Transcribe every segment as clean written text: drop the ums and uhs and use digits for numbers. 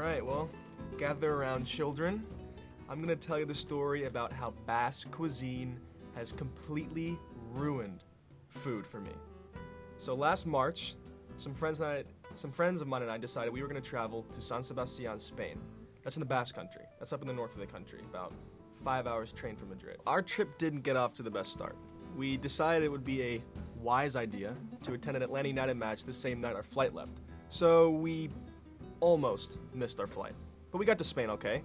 Alright, well, gather around, children. I'm gonna tell you the story about how Basque cuisine has completely ruined food for me. So last March, some friends of mine and I decided we were gonna travel to San Sebastian, Spain. That's in the Basque country. That's up in the north of the country, about 5 hours train from Madrid. Our trip didn't get off to the best start. We decided it would be a wise idea to attend an Atlanta United match the same night our flight left. So we almost missed our flight. But we got to Spain okay.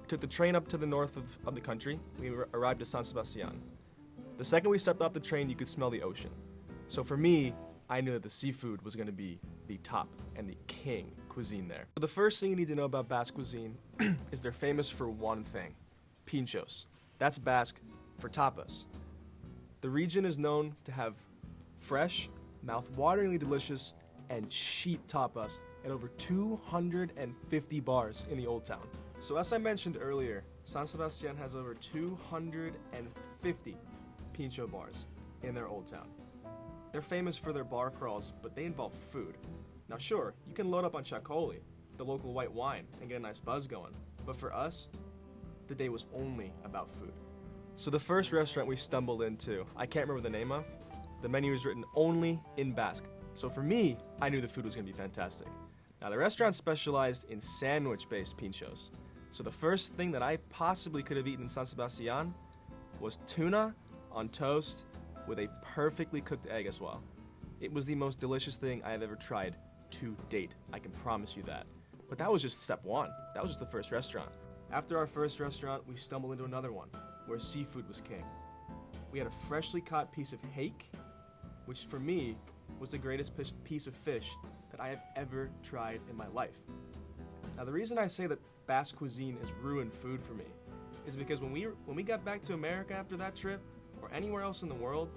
We took the train up to the north of the country. We arrived at San Sebastian. The second we stepped off the train, you could smell the ocean. So for me, I knew that the seafood was going to be the top and the king cuisine there. So the first thing you need to know about Basque cuisine is they're famous for one thing: pinchos. That's Basque for tapas. The region is known to have fresh, mouth-wateringly delicious, and cheap tapas at over 250 bars in the Old Town. So as I mentioned earlier, San Sebastian has over 250 pincho bars in their Old Town. They're famous for their bar crawls, but they involve food. Now sure, you can load up on chacoli, the local white wine, and get a nice buzz going. But for us, the day was only about food. So the first restaurant we stumbled into, I can't remember the name of, the menu is written only in Basque. So for me, I knew the food was gonna be fantastic. Now the restaurant specialized in sandwich-based pinchos. So the first thing that I possibly could have eaten in San Sebastian was tuna on toast with a perfectly cooked egg as well. It was the most delicious thing I have ever tried to date, I can promise you that. But that was just step one. That was just the first restaurant. After our first restaurant, we stumbled into another one where seafood was king. We had a freshly caught piece of hake, which for me was the greatest piece of fish that I have ever tried in my life. Now the reason I say that Basque cuisine has ruined food for me is because when we got back to America after that trip, or anywhere else in the world,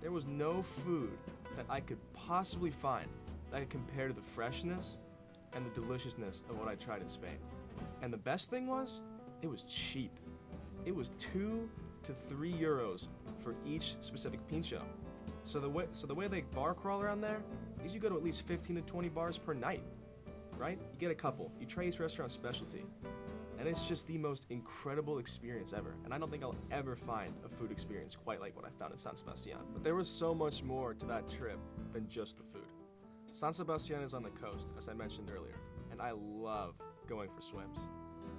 there was no food that I could possibly find that could compare to the freshness and the deliciousness of what I tried in Spain. And the best thing was, it was cheap. It was 2 to 3 euros for each specific pincho. So the way they bar crawl around there is you go to at least 15 to 20 bars per night, right? You get a couple, you try each restaurant's specialty, and it's just the most incredible experience ever. And I don't think I'll ever find a food experience quite like what I found in San Sebastian. But there was so much more to that trip than just the food. San Sebastian is on the coast, as I mentioned earlier, and I love going for swims.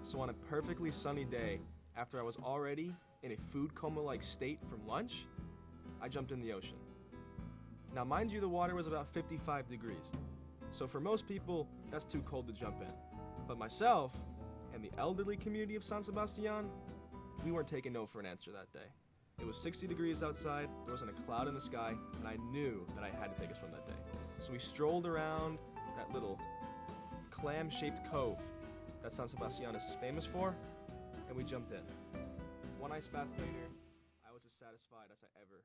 So on a perfectly sunny day, after I was already in a food coma-like state from lunch, I jumped in the ocean. Now mind you, the water was about 55 degrees. So for most people, that's too cold to jump in. But myself and the elderly community of San Sebastian, we weren't taking no for an answer that day. It was 60 degrees outside, there wasn't a cloud in the sky, and I knew that I had to take a swim that day. So we strolled around that little clam-shaped cove that San Sebastian is famous for, and we jumped in. One ice bath later, I was as satisfied as I ever